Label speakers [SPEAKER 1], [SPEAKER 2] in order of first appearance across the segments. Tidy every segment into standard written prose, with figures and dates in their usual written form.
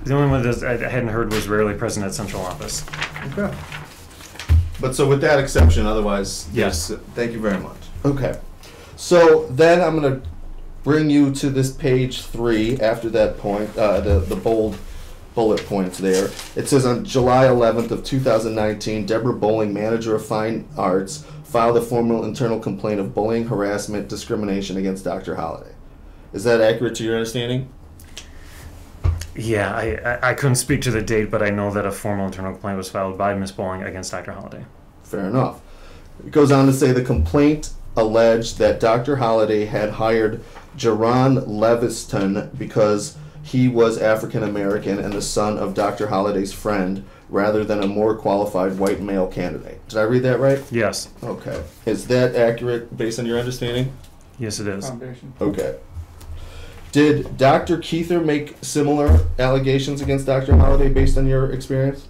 [SPEAKER 1] The only one that I hadn't heard was rarely present at central office.
[SPEAKER 2] Okay. But so with that exception, otherwise, yes. Thank you very much. Okay. So then I'm going to bring you to this page 3 after that point, the bold bullet points there. It says on July 11th of 2019, Deborah Bowling, manager of fine arts, filed a formal internal complaint of bullying, harassment, discrimination against Dr. Holliday. Is that accurate to your understanding?
[SPEAKER 1] Yeah, I couldn't speak to the date, but I know that a formal internal complaint was filed by Ms. Bowling against Dr. Holliday.
[SPEAKER 2] Fair enough. It goes on to say the complaint alleged that Dr. Holliday had hired Jaron Leviston because he was African American and the son of Dr. Holliday's friend, rather than a more qualified white male candidate. Did I read that right?
[SPEAKER 1] Yes.
[SPEAKER 2] Okay. Is that accurate based on your understanding?
[SPEAKER 1] Yes, it is.
[SPEAKER 3] Foundation.
[SPEAKER 2] Okay. Did Dr. Keither make similar allegations against Dr. Holliday based on your experience?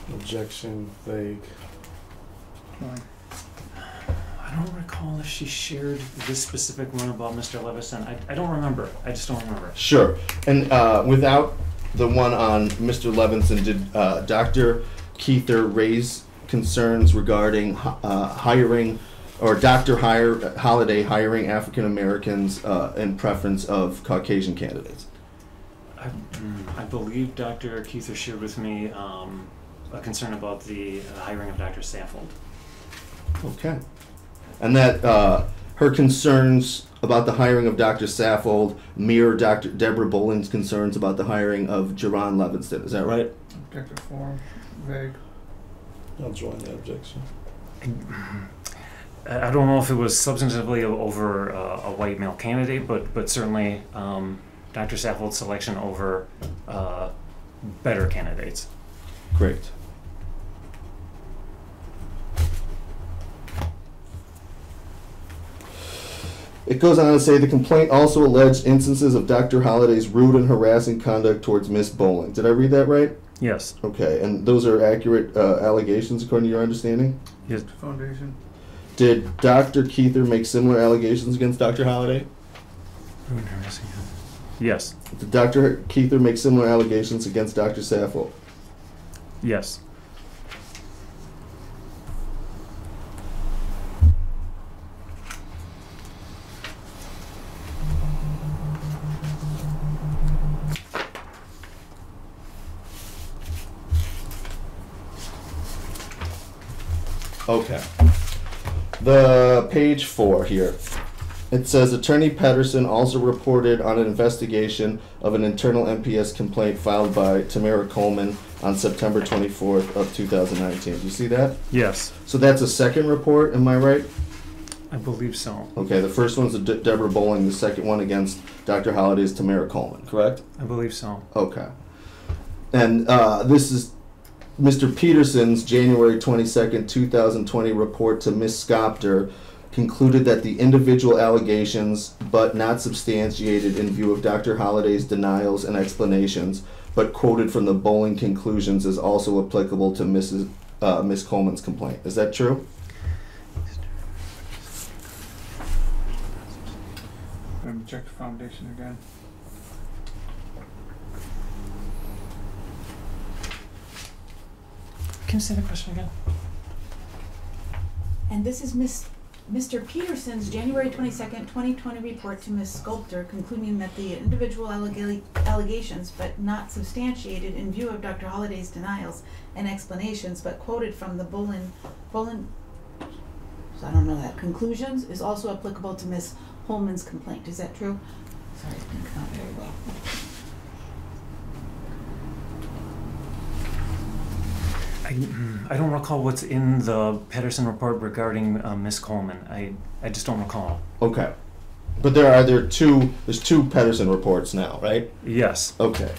[SPEAKER 4] Objection, vague.
[SPEAKER 1] I don't recall if she shared this specific one about Mr. Levison. I don't remember. I just don't remember.
[SPEAKER 2] Sure. And without the one on Mr. Levinson, did Dr. Keither raise concerns regarding hiring, or Dr. Holliday hiring African Americans in preference of Caucasian candidates?
[SPEAKER 1] I believe Dr. Keither shared with me a concern about the hiring of Dr. Saffold.
[SPEAKER 2] Okay. And that her concerns about the hiring of Dr. Saffold mirror Dr. Deborah Bowling's concerns about the hiring of Jaron Levinston. Is that right?
[SPEAKER 3] Objective form, vague.
[SPEAKER 4] I'll join the objection.
[SPEAKER 1] I don't know if it was substantively over a white male candidate, but certainly Dr. Saffold's selection over better candidates.
[SPEAKER 2] Great. It goes on to say the complaint also alleged instances of Dr. Holliday's rude and harassing conduct towards Miss Bowling. Did I read that right?
[SPEAKER 1] Yes.
[SPEAKER 2] Okay, and those are accurate allegations according to your understanding?
[SPEAKER 1] Yes.
[SPEAKER 3] Foundation.
[SPEAKER 2] Did Dr. Keither make similar allegations against Dr. Holliday?
[SPEAKER 1] Yes.
[SPEAKER 2] Did Dr. Keither make similar allegations against Dr. Saffold?
[SPEAKER 1] Yes.
[SPEAKER 2] Okay. The page 4 here. It says Attorney Pedersen also reported on an investigation of an internal MPS complaint filed by Tamara Coleman on September 24th of 2019. Do you see that?
[SPEAKER 1] Yes.
[SPEAKER 2] So that's a second report, am I right?
[SPEAKER 1] I believe so.
[SPEAKER 2] Okay, the first one's Deborah Bowling, the second one against Dr. Holliday's Tamara Coleman, correct?
[SPEAKER 1] I believe so.
[SPEAKER 2] Okay. And this is Mr. Peterson's January 22nd, 2020 report to Ms. Scopter concluded that the individual allegations, but not substantiated in view of Dr. Holliday's denials and explanations, but quoted from the Bowling conclusions, is also applicable to Ms. Coleman's complaint. Is that true?
[SPEAKER 3] Objective foundation again.
[SPEAKER 1] Can you say the question again?
[SPEAKER 5] And this is Mr. Peterson's January 22nd, 2020 report to Ms. Sculptor, concluding that the individual allegations, but not substantiated in view of Dr. Holliday's denials and explanations, but quoted from the Bowling, so I don't know that, conclusions, is also applicable to Ms. Holman's complaint. Is that true? Sorry, I think not very well.
[SPEAKER 1] I don't recall what's in the Pedersen report regarding Miss Coleman. I just don't recall.
[SPEAKER 2] Okay. But there's two Pedersen reports now, right?
[SPEAKER 1] Yes.
[SPEAKER 2] Okay.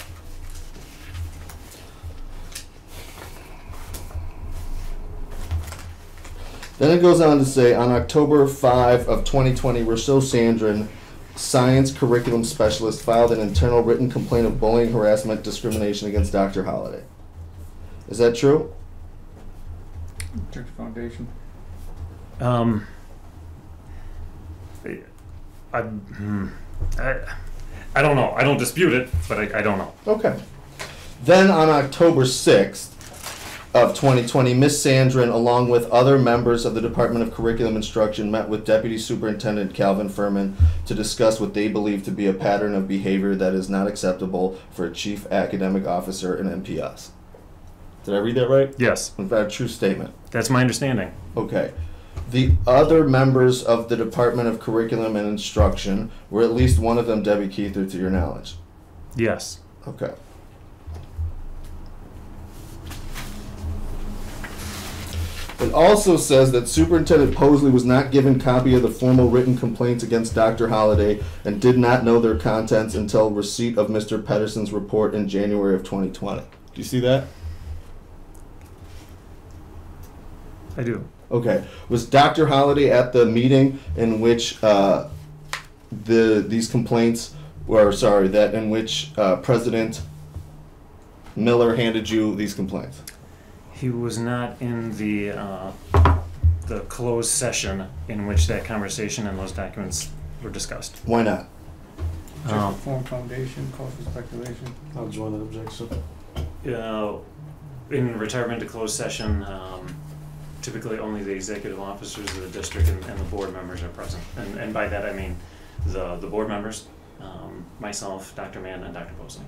[SPEAKER 2] Then it goes on to say, on October 5 of 2020, Rochelle Sandrin, science curriculum specialist, filed an internal written complaint of bullying, harassment, discrimination against Dr. Holliday. Is that true?
[SPEAKER 3] Objective foundation.
[SPEAKER 1] I don't know. I don't dispute it, but I don't know.
[SPEAKER 2] Okay. Then on October 6th of 2020, Ms. Sandrin, along with other members of the Department of Curriculum Instruction, met with Deputy Superintendent Calvin Furman to discuss what they believe to be a pattern of behavior that is not acceptable for a chief academic officer in MPS. Did I read that right?
[SPEAKER 1] Yes,
[SPEAKER 2] Was that a true statement?
[SPEAKER 1] that's my understanding.
[SPEAKER 2] Okay. The other members of the Department of Curriculum and Instruction, were at least one of them Debbie Keither, to your knowledge?
[SPEAKER 1] Yes.
[SPEAKER 2] Okay. It also says that Superintendent Posley was not given copy of the formal written complaints against Dr. Holliday and did not know their contents until receipt of Mr. Pedersen's report in January of 2020. Do you see that?
[SPEAKER 1] I do.
[SPEAKER 2] Okay. Was Dr. Holliday at the meeting in which these complaints were, in which President Miller handed you these complaints?
[SPEAKER 1] He was not in the closed session in which that conversation and those documents were discussed.
[SPEAKER 2] Why not?
[SPEAKER 3] Object to form foundation, cause for speculation.
[SPEAKER 4] I'll join that objection.
[SPEAKER 1] In retirement to closed session, typically only the executive officers of the district and the board members are present. And by that I mean the board members, myself, Dr. Mann, and Dr. Posley.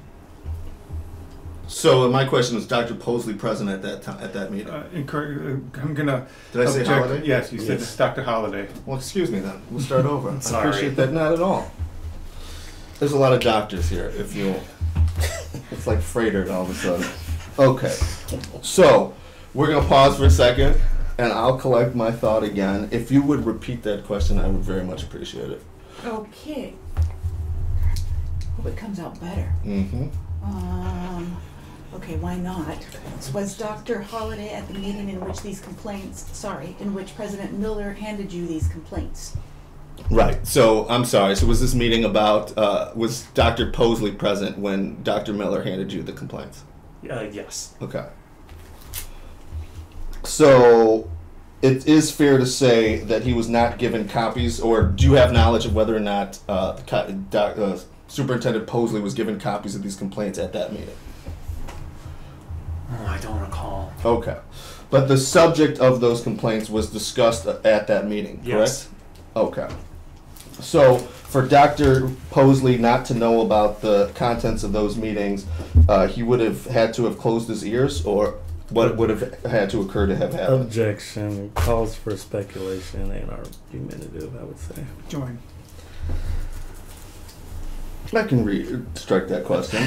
[SPEAKER 2] So my question was, Dr. Posley present at that time, at that meeting?
[SPEAKER 3] I'm gonna
[SPEAKER 2] Did I say
[SPEAKER 3] object.
[SPEAKER 2] Holliday?
[SPEAKER 3] Yes, you said
[SPEAKER 4] Yes.
[SPEAKER 3] Dr. Holliday.
[SPEAKER 2] Well, excuse me then. We'll start over. I
[SPEAKER 1] Sorry.
[SPEAKER 2] appreciate that. Not at all. There's a lot of doctors here, if you it's like freighter all of a sudden. Okay. So, we're going to pause for a second, and I'll collect my thought again. If you would repeat that question, I would very much appreciate it.
[SPEAKER 5] Okay. Hope it comes out better.
[SPEAKER 2] Mm-hmm.
[SPEAKER 5] Okay, why not? Was Dr. Holliday at the meeting in which in which President Miller handed you these complaints?
[SPEAKER 2] Right. So, I'm sorry. So, was this meeting about, was Dr. Posley present when Dr. Miller handed you the complaints?
[SPEAKER 1] Yes.
[SPEAKER 2] Okay. So, it is fair to say that he was not given copies, or do you have knowledge of whether or not Superintendent Posley was given copies of these complaints at that meeting?
[SPEAKER 1] Oh, I don't recall.
[SPEAKER 2] Okay. But the subject of those complaints was discussed at that meeting, correct?
[SPEAKER 1] Yes.
[SPEAKER 2] Okay. So, for Dr. Posley not to know about the contents of those meetings, he would have had to have closed his ears, or what would have had to occur to have happened?
[SPEAKER 4] Objection. Calls for speculation and argumentative, I would say.
[SPEAKER 3] Join.
[SPEAKER 2] I can strike that question.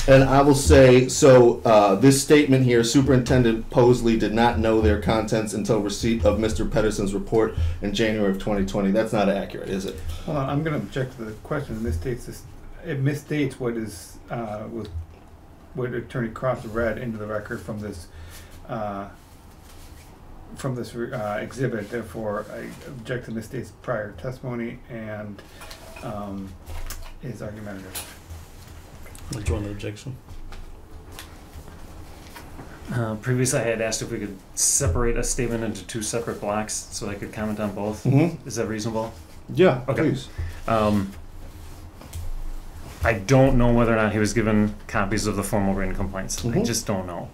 [SPEAKER 2] And I will say, so this statement here, Superintendent Posley did not know their contents until receipt of Mr. Pedersen's report in January of 2020. That's not accurate, is it?
[SPEAKER 3] Hold on, I'm going to object to the question. It misstates this. It misstates what is what Attorney Cross read into the record from this exhibit. Therefore, I object to misstates prior testimony and is argumentative.
[SPEAKER 4] I'll join the objection.
[SPEAKER 1] Previously, I had asked if we could separate a statement into two separate blocks so I could comment on both.
[SPEAKER 2] Mm-hmm.
[SPEAKER 1] Is that reasonable?
[SPEAKER 2] Yeah,
[SPEAKER 1] Okay.
[SPEAKER 2] please.
[SPEAKER 1] I don't know whether or not he was given copies of the formal written complaints. I
[SPEAKER 2] Mhm.
[SPEAKER 1] just don't know.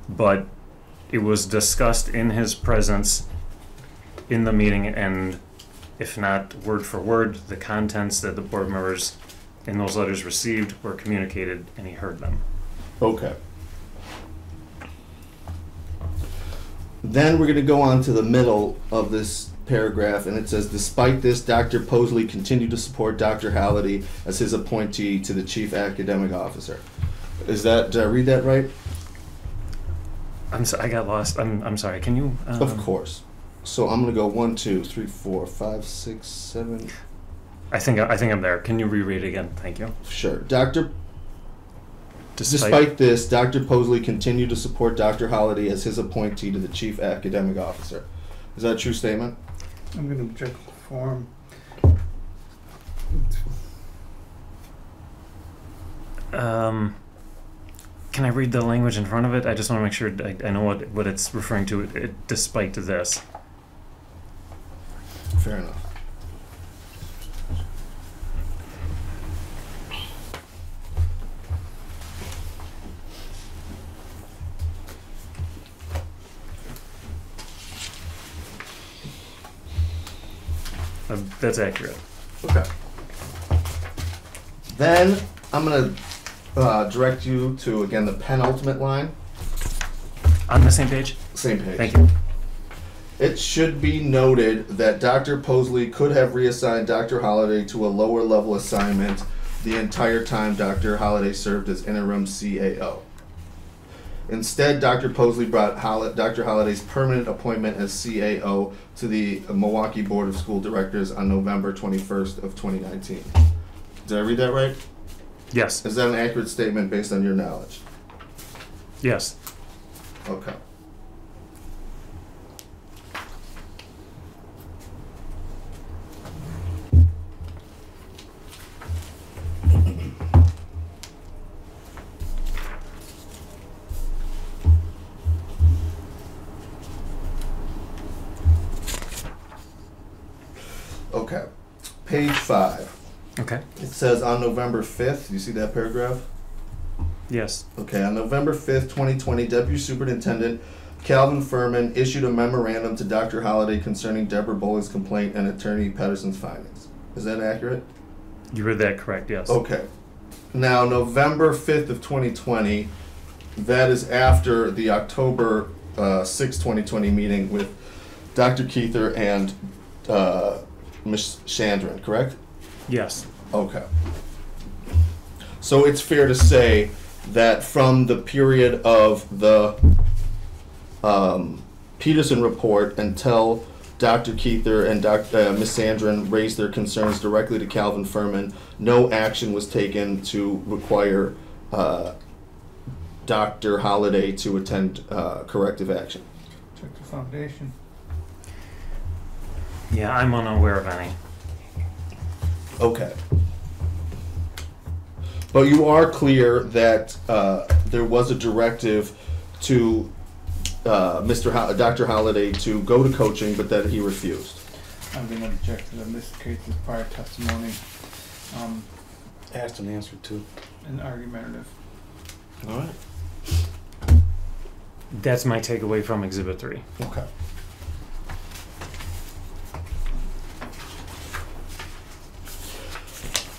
[SPEAKER 1] But it was discussed in his presence in the meeting, and if not word for word, the contents that the board members in those letters received were communicated, and he heard them.
[SPEAKER 2] Okay. Then we're going to go on to the middle of this paragraph, and it says, despite this, Dr. Posley continued to support Dr. Halliday as his appointee to the chief academic officer. Did I read that right?
[SPEAKER 1] I'm sorry, I got lost. I'm sorry. Can you?
[SPEAKER 2] Of course. So I'm going to go 1, 2, 3, 4, 5, 6, 7.
[SPEAKER 1] I think I'm there. Can you reread it again? Thank you.
[SPEAKER 2] Sure. Despite this, Dr. Posley continued to support Dr. Halliday as his appointee to the chief academic officer. Is that a true statement?
[SPEAKER 3] I'm going to object to the form.
[SPEAKER 1] Can I read the language in front of it? I just want to make sure I know what it's referring to. Despite this.
[SPEAKER 2] Fair enough.
[SPEAKER 1] That's accurate.
[SPEAKER 2] Okay. Then I'm going to direct you to, again, the penultimate line.
[SPEAKER 1] On the same page?
[SPEAKER 2] Same page.
[SPEAKER 1] Thank you.
[SPEAKER 2] It should be noted that Dr. Posley could have reassigned Dr. Holliday to a lower level assignment the entire time Dr. Holliday served as interim CAO. Instead, Dr. Posley brought Dr. Holliday's permanent appointment as CAO to the Milwaukee Board of School Directors on November 21st of 2019. Did I read that right?
[SPEAKER 1] Yes.
[SPEAKER 2] Is that an accurate statement based on your knowledge?
[SPEAKER 1] Yes.
[SPEAKER 2] Okay. Okay. Page 5.
[SPEAKER 1] Okay.
[SPEAKER 2] It says on November 5th, you see that paragraph?
[SPEAKER 1] Yes.
[SPEAKER 2] Okay, on November 5th, 2020, Deputy Superintendent Calvin Furman issued a memorandum to Dr. Holliday concerning Deborah Bowling's complaint and Attorney Pedersen's findings. Is that accurate?
[SPEAKER 1] You read that correct, yes.
[SPEAKER 2] Okay. Now, November 5th of 2020, that is after the October 6, 2020 meeting with Dr. Keither and Ms. Chandran, correct?
[SPEAKER 1] Yes.
[SPEAKER 2] Okay. So it's fair to say that from the period of the Peterson report until Dr. Keither and Ms. Sandrin raised their concerns directly to Calvin Furman, no action was taken to require Dr. Holliday to attend corrective action.
[SPEAKER 3] Check the foundation.
[SPEAKER 1] Yeah, I'm unaware of any.
[SPEAKER 2] Okay. But you are clear that there was a directive to Dr. Holliday to go to coaching, but that he refused.
[SPEAKER 3] I'm being objected in this case's prior testimony,
[SPEAKER 4] Asked and answered too.
[SPEAKER 3] and argumentative.
[SPEAKER 2] All right.
[SPEAKER 1] That's my takeaway from Exhibit 3.
[SPEAKER 2] Okay.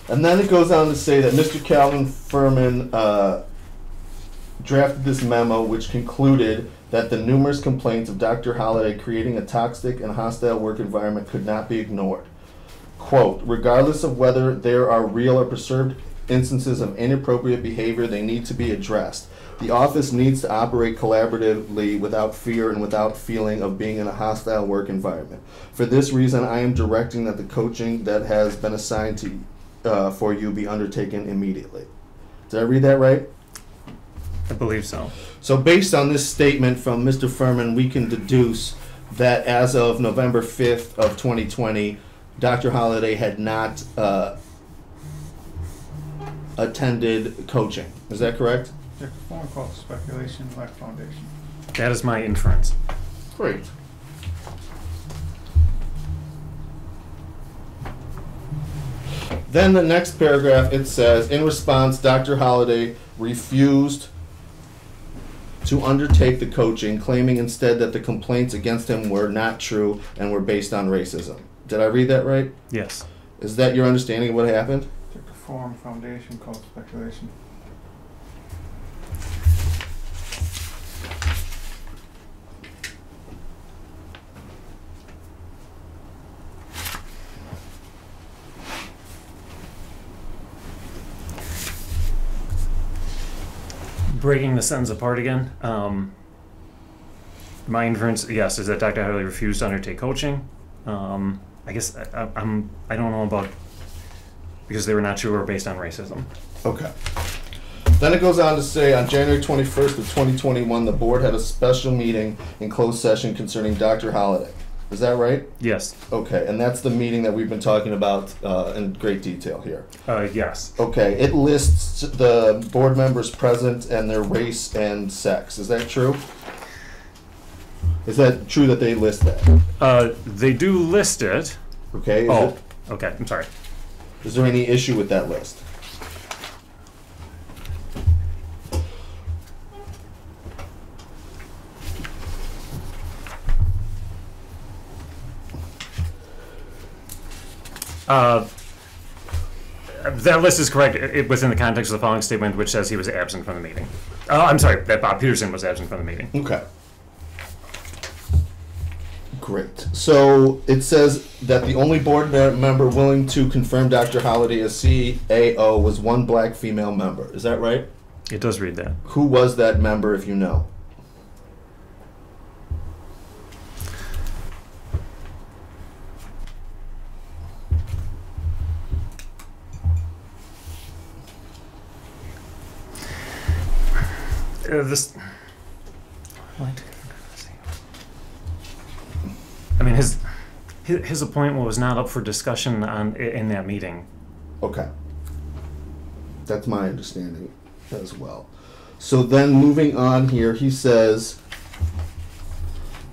[SPEAKER 2] And then it goes on to say that Mr. Calvin Furman drafted this memo which concluded that the numerous complaints of Dr. Holliday creating a toxic and hostile work environment could not be ignored. Quote, regardless of whether there are real or perceived instances of inappropriate behavior, they need to be addressed. The office needs to operate collaboratively without fear and without feeling of being in a hostile work environment. For this reason, I am directing that the coaching that has been assigned to for you be undertaken immediately. Did I read that right?
[SPEAKER 1] I believe so.
[SPEAKER 2] So based on this statement from Mr. Furman, we can deduce that as of November 5th of 2020, Dr. Holliday had not attended coaching. Is that correct?
[SPEAKER 3] Check the form called speculation, lack foundation.
[SPEAKER 1] That is my inference.
[SPEAKER 2] Great. Then the next paragraph, it says, in response, Dr. Holliday refused to undertake the coaching, claiming instead that the complaints against him were not true and were based on racism. Did I read that right?
[SPEAKER 1] Yes.
[SPEAKER 2] Is that your understanding of what happened?
[SPEAKER 3] Check the form foundation called speculation.
[SPEAKER 1] Breaking the sentence apart again, my inference, yes, is that Dr. Holliday refused to undertake coaching. I guess I don't know about, because they were not true or based on racism.
[SPEAKER 2] Okay. Then it goes on to say, on January 21st of 2021, the board had a special meeting in closed session concerning Dr. Holliday. Is that right?
[SPEAKER 1] Yes.
[SPEAKER 2] Okay, and that's the meeting that we've been talking about in great detail here.
[SPEAKER 1] Yes.
[SPEAKER 2] Okay, it lists the board members present and their race and sex. Is that true? Is that true that they list that?
[SPEAKER 1] They do list it.
[SPEAKER 2] Okay.
[SPEAKER 1] Okay, I'm sorry.
[SPEAKER 2] Is there any issue with that list?
[SPEAKER 1] That list is correct within the context of the following statement, which says he was absent from the meeting. I'm sorry, that Bob Peterson was absent from the meeting.
[SPEAKER 2] Okay. Great. So it says that the only board member willing to confirm Dr. Holliday as CAO was one black female member. Is that right?
[SPEAKER 1] It does read that.
[SPEAKER 2] Who was that member, if you know?
[SPEAKER 1] I mean, his appointment was not up for discussion in that meeting.
[SPEAKER 2] Okay. That's my understanding as well. So then moving on here, he says,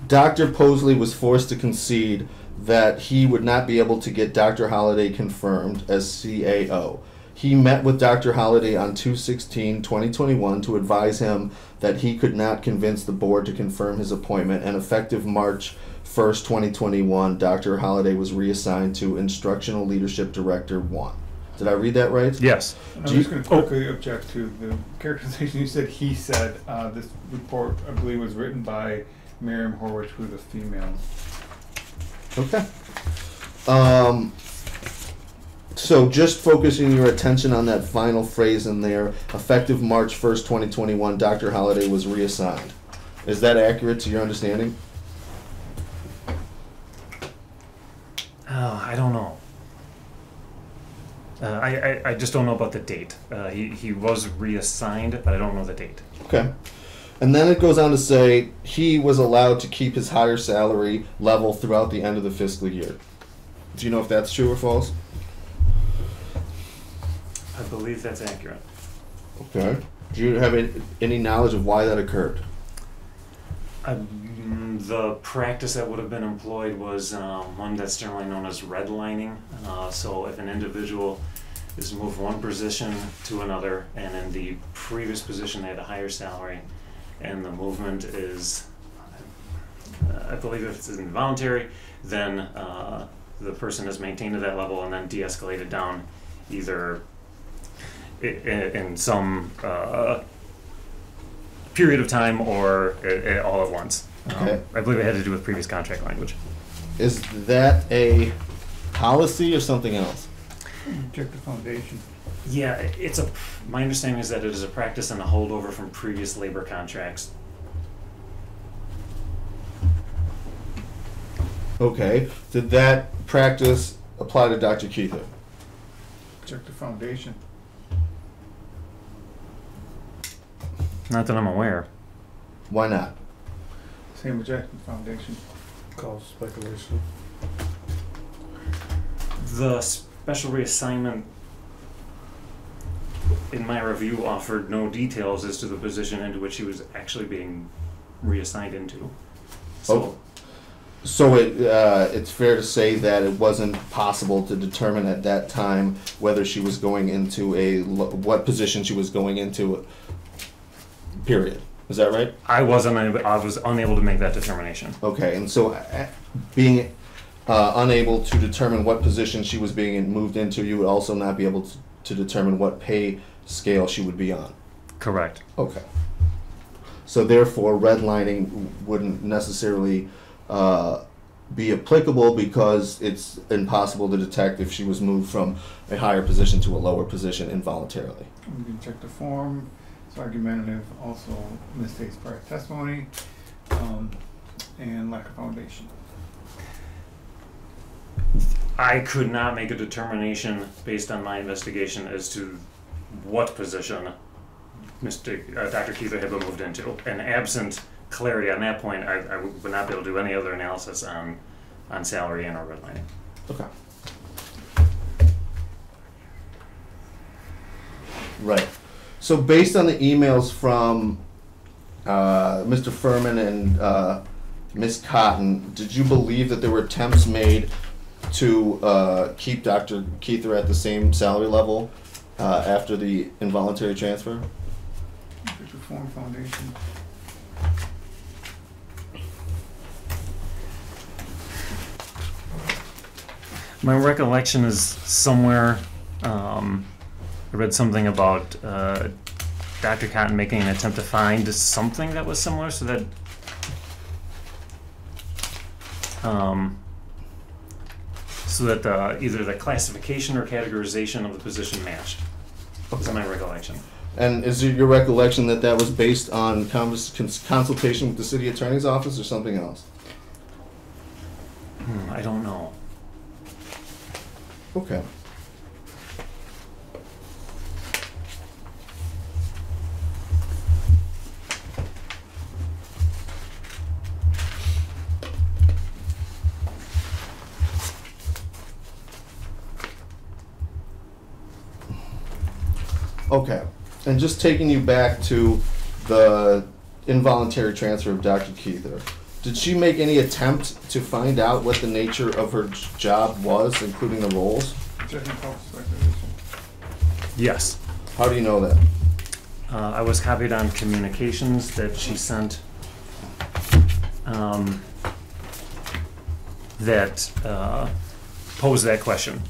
[SPEAKER 2] Dr. Posley was forced to concede that he would not be able to get Dr. Holliday confirmed as CAO. He met with Dr. Holliday on 2/16/2021 to advise him that he could not convince the board to confirm his appointment, and effective March 1st, 2021, Dr. Holliday was reassigned to Instructional Leadership Director 1. Did I read that right?
[SPEAKER 1] Yes.
[SPEAKER 3] I'm just going to quickly object to the characterization. You said he said. This report, I believe, was written by Miriam Horwich, who's a female.
[SPEAKER 2] Okay. So just focusing your attention on that final phrase in there, effective March 1st, 2021, Dr. Holliday was reassigned. Is that accurate to your understanding?
[SPEAKER 1] I don't know. I just don't know about the date. He was reassigned, but I don't know the date.
[SPEAKER 2] Okay. And then it goes on to say he was allowed to keep his higher salary level throughout the end of the fiscal year. Do you know if that's true or false?
[SPEAKER 1] I believe that's accurate.
[SPEAKER 2] Okay. Do you have any knowledge of why that occurred?
[SPEAKER 1] The practice that would have been employed was one that's generally known as redlining. So if an individual is moved from one position to another, and in the previous position they had a higher salary, and the movement is, I believe if it's involuntary, then the person is maintained at that level and then de-escalated down either in some period of time or all at once.
[SPEAKER 2] Okay.
[SPEAKER 1] I believe it had to do with previous contract language.
[SPEAKER 2] Is that a policy or something else?
[SPEAKER 3] Check the foundation.
[SPEAKER 1] Yeah, my understanding is that it is a practice and a holdover from previous labor contracts.
[SPEAKER 2] Okay. Did that practice apply to Dr. Keither?
[SPEAKER 3] Check the foundation.
[SPEAKER 1] Not that I'm aware.
[SPEAKER 2] Why not?
[SPEAKER 3] Same with Jackson Foundation.
[SPEAKER 4] Cause speculation.
[SPEAKER 1] The special reassignment, in my review, offered no details as to the position into which he was actually being reassigned into. So,
[SPEAKER 2] So it's fair to say that it wasn't possible to determine at that time whether she was going into what position she was going into. Period. Is that right?
[SPEAKER 1] I was unable to make that determination.
[SPEAKER 2] Okay, and so being unable to determine what position she was being moved into, you would also not be able to determine what pay scale she would be on.
[SPEAKER 1] Correct.
[SPEAKER 2] Okay. So therefore, redlining wouldn't necessarily be applicable because it's impossible to detect if she was moved from a higher position to a lower position involuntarily.
[SPEAKER 3] We can check the form. It's argumentative. Also misstates prior testimony and lack of foundation.
[SPEAKER 1] I could not make a determination based on my investigation as to what position Dr. Keither had been moved into. And absent clarity on that point, I would not be able to do any other analysis on salary and or redlining.
[SPEAKER 2] Okay. Right. So based on the emails from Mr. Furman and Ms. Cotton, did you believe that there were attempts made to keep Dr. Keither at the same salary level after the involuntary transfer?
[SPEAKER 3] Check the form, foundation.
[SPEAKER 1] My recollection is somewhere, I read something about Dr. Cotton making an attempt to find something that was similar so that either the classification or categorization of the position matched. That's my recollection.
[SPEAKER 2] And is it your recollection that that was based on consultation with the city attorney's office or something else?
[SPEAKER 1] I don't know.
[SPEAKER 2] Okay. Okay, and just taking you back to the involuntary transfer of Dr. Keither, did she make any attempt to find out what the nature of her job was, including the roles?
[SPEAKER 3] Checking false speculation.
[SPEAKER 1] Yes.
[SPEAKER 2] How do you know that?
[SPEAKER 1] I was copied on communications that she sent that posed that question.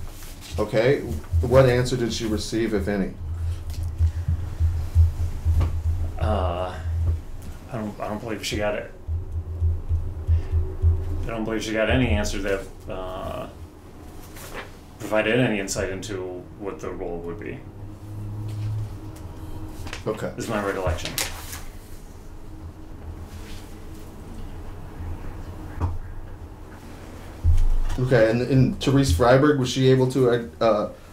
[SPEAKER 2] Okay, what answer did she receive, if any?
[SPEAKER 1] I don't believe she got it. I don't believe she got any answer that provided any insight into what the role would be.
[SPEAKER 2] Okay.
[SPEAKER 1] Is my recollection.
[SPEAKER 2] Okay, and Therese Freiberg, was she able to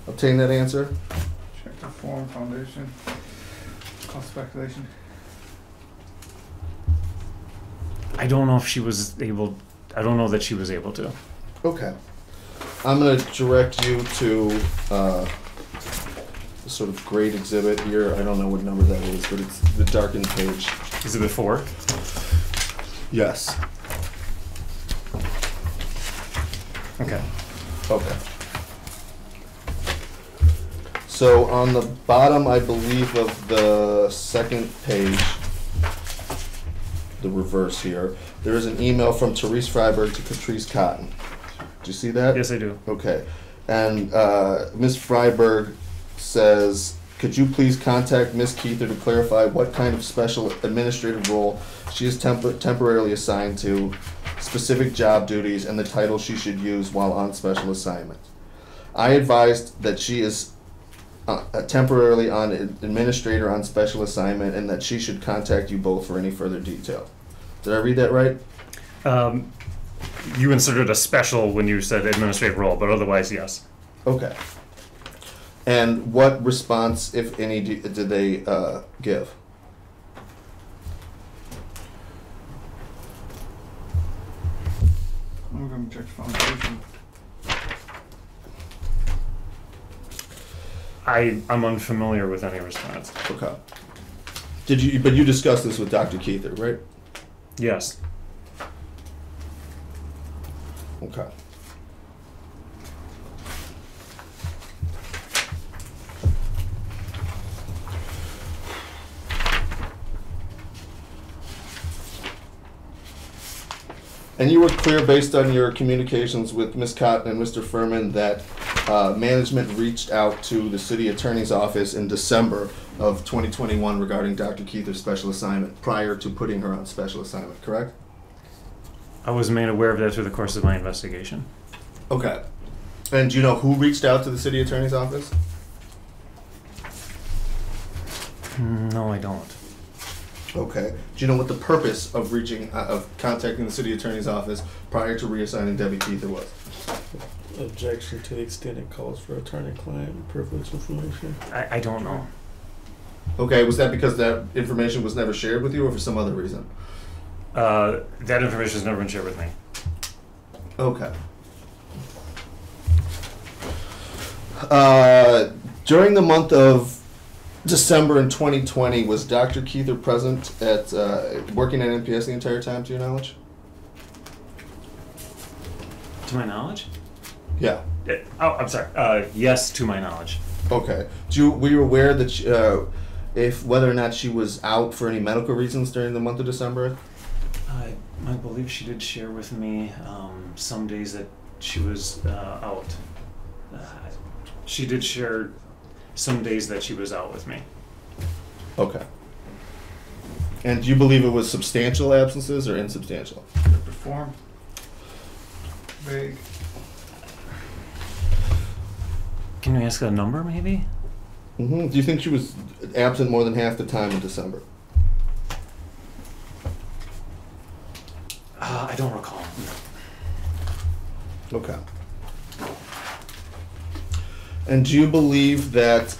[SPEAKER 2] obtain that answer?
[SPEAKER 3] Check the form, foundation, false speculation.
[SPEAKER 1] I don't know if she was able. I don't know that she was able to.
[SPEAKER 2] Okay. I'm going to direct you to a sort of grade exhibit here. I don't know what number that is, but it's the darkened page.
[SPEAKER 1] Exhibit 4.
[SPEAKER 2] Yes.
[SPEAKER 1] Okay.
[SPEAKER 2] Okay. So on the bottom, I believe, of the second page, the reverse here, there is an email from Therese Freiberg to Patrice Cotton. Do you see that?
[SPEAKER 1] Yes, I do.
[SPEAKER 2] Okay. And Ms. Freiberg says, could you please contact Ms. Keither to clarify what kind of special administrative role she is temporarily assigned to, specific job duties, and the title she should use while on special assignment. I advised that she is temporarily on administrator on special assignment and that she should contact you both for any further detail. Did I read that right?
[SPEAKER 1] You inserted a special when you said administrative role, but otherwise, yes.
[SPEAKER 2] Okay. And what response, if any, did they give?
[SPEAKER 3] I'm going to check the foundation.
[SPEAKER 1] I'm unfamiliar with any response.
[SPEAKER 2] Okay. Did you? But you discussed this with Dr. Keither, right?
[SPEAKER 1] Yes.
[SPEAKER 2] Okay. And you were clear, based on your communications with Ms. Cotton and Mr. Furman, that management reached out to the city attorney's office in December of 2021 regarding Dr. Keither's special assignment prior to putting her on special assignment, correct?
[SPEAKER 1] I was made aware of that through the course of my investigation.
[SPEAKER 2] Okay. And do you know who reached out to the city attorney's office?
[SPEAKER 1] No, I don't.
[SPEAKER 2] Okay. Do you know what the purpose of contacting the city attorney's office prior to reassigning Debbie Keither was?
[SPEAKER 4] Objection to the extent it calls for attorney-client privilege information.
[SPEAKER 1] I don't know.
[SPEAKER 2] Okay, was that because that information was never shared with you or for some other reason?
[SPEAKER 1] That information has never been shared with me.
[SPEAKER 2] Okay. During the month of December in 2020, was Dr. Keither present at working at NPS the entire time, to your knowledge?
[SPEAKER 1] To my knowledge?
[SPEAKER 2] Yeah.
[SPEAKER 1] I'm sorry. Yes, to my knowledge.
[SPEAKER 2] Okay. Were you aware that whether or not she was out for any medical reasons during the month of December?
[SPEAKER 1] I believe she did share with me some days that she was out. She did share some days that she was out with me.
[SPEAKER 2] Okay. And do you believe it was substantial absences or insubstantial?
[SPEAKER 3] Perform. Vague.
[SPEAKER 1] Can you ask a number, maybe?
[SPEAKER 2] Do you think she was absent more than half the time in December?
[SPEAKER 1] I don't recall.
[SPEAKER 2] Okay. And do you believe that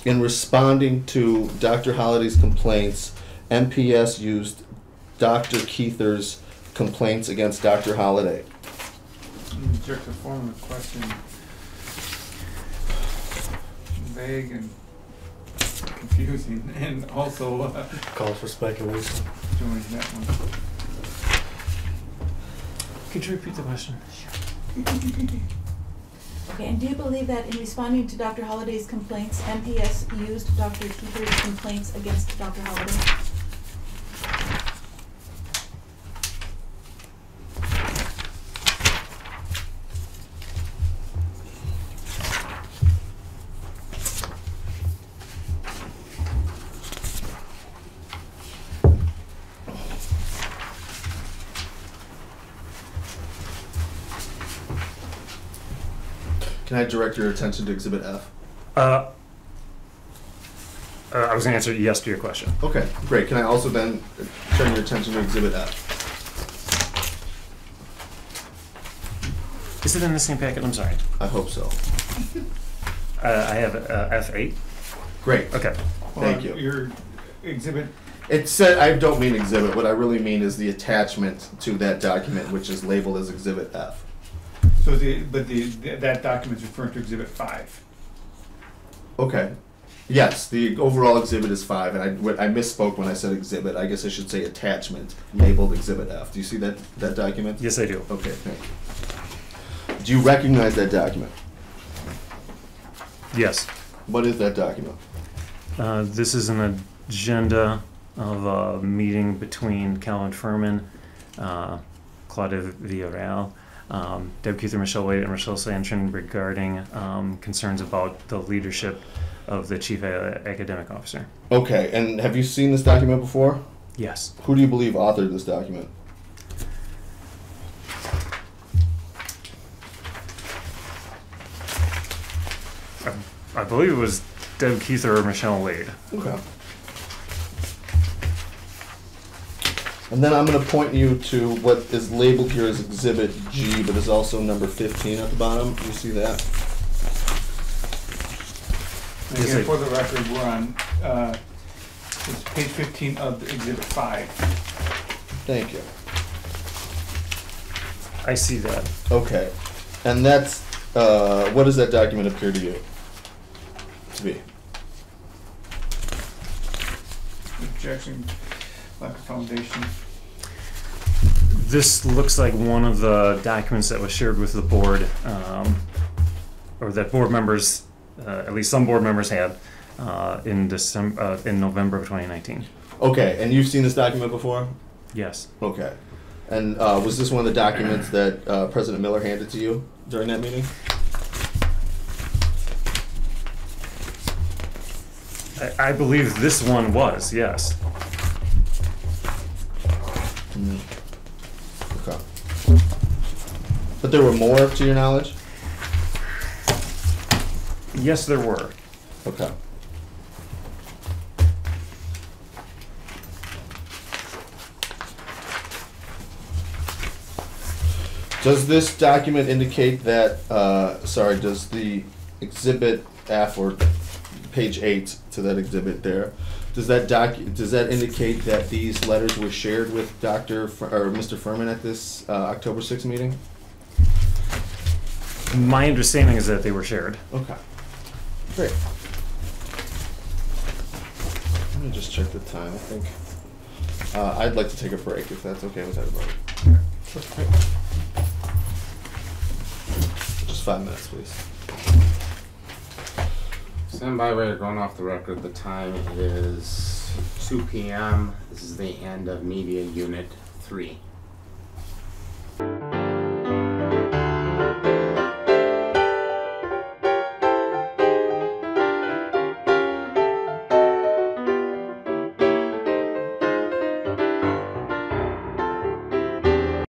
[SPEAKER 2] in responding to Dr. Holliday's complaints, MPS used Dr. Keither's complaints against Dr. Holliday?
[SPEAKER 3] Reject the form of the question. Vague and confusing, and also
[SPEAKER 4] Calls for speculation.
[SPEAKER 3] doing that one.
[SPEAKER 1] Could you repeat the question?
[SPEAKER 5] Okay, and do you believe that in responding to Dr. Holliday's complaints, MPS used Dr. Keither's complaints against Dr. Holliday?
[SPEAKER 2] Can I direct your attention to Exhibit F?
[SPEAKER 1] I was going to answer yes to your question.
[SPEAKER 2] Okay, great. Can I also then turn your attention to Exhibit F?
[SPEAKER 1] Is it in the same packet? I'm sorry.
[SPEAKER 2] I hope so.
[SPEAKER 1] I have F8.
[SPEAKER 2] Great.
[SPEAKER 1] Okay.
[SPEAKER 2] Thank you.
[SPEAKER 3] Your exhibit.
[SPEAKER 2] It said, I don't mean exhibit. What I really mean is the attachment to that document, which is labeled as Exhibit F.
[SPEAKER 3] So that document's referring to Exhibit 5.
[SPEAKER 2] Okay. Yes, the overall exhibit is 5, and I misspoke when I said exhibit. I guess I should say attachment, labeled Exhibit F. Do you see that document?
[SPEAKER 1] Yes, I do.
[SPEAKER 2] Okay, thank you. Do you recognize that document?
[SPEAKER 1] Yes.
[SPEAKER 2] What is that document?
[SPEAKER 1] This is an agenda of a meeting between Calvin Furman, Claudia Villarreal, Deb Keither, Michelle Wade, and Rochelle Santrin regarding concerns about the leadership of the chief academic officer.
[SPEAKER 2] Okay, and have you seen this document before?
[SPEAKER 1] Yes.
[SPEAKER 2] Who do you believe authored this document?
[SPEAKER 1] I believe it was Deb Keither or Michelle Wade.
[SPEAKER 2] Okay. And then I'm going to point you to what is labeled here as Exhibit G, but is also number 15 at the bottom. Do you see that?
[SPEAKER 3] And again, for the record, we're on it's page 15 of the Exhibit 5.
[SPEAKER 2] Thank you.
[SPEAKER 1] I see that.
[SPEAKER 2] Okay. And that's, what does that document appear to you to be?
[SPEAKER 3] Objection, lack of foundation.
[SPEAKER 1] This looks like one of the documents that was shared with the board, or that board members, at least some board members had, in November of 2019.
[SPEAKER 2] Okay, and you've seen this document before?
[SPEAKER 1] Yes.
[SPEAKER 2] Okay. And was this one of the documents that President Miller handed to you during that meeting?
[SPEAKER 1] I believe this one was, yes.
[SPEAKER 2] Okay. But there were more, to your knowledge?
[SPEAKER 1] Yes, there were.
[SPEAKER 2] Okay. Does this document indicate that, does the Exhibit F or page 8 to that exhibit there, does that indicate that these letters were shared with Mr. Furman at this October 6th meeting?
[SPEAKER 1] My understanding is that they were shared.
[SPEAKER 2] Okay. Great. Let me just check the time. I think I'd like to take a break if that's okay with everybody. Just 5 minutes, please.
[SPEAKER 6] Stand by, we're going off the record. The time is 2 p.m. This is the end of Media Unit 3.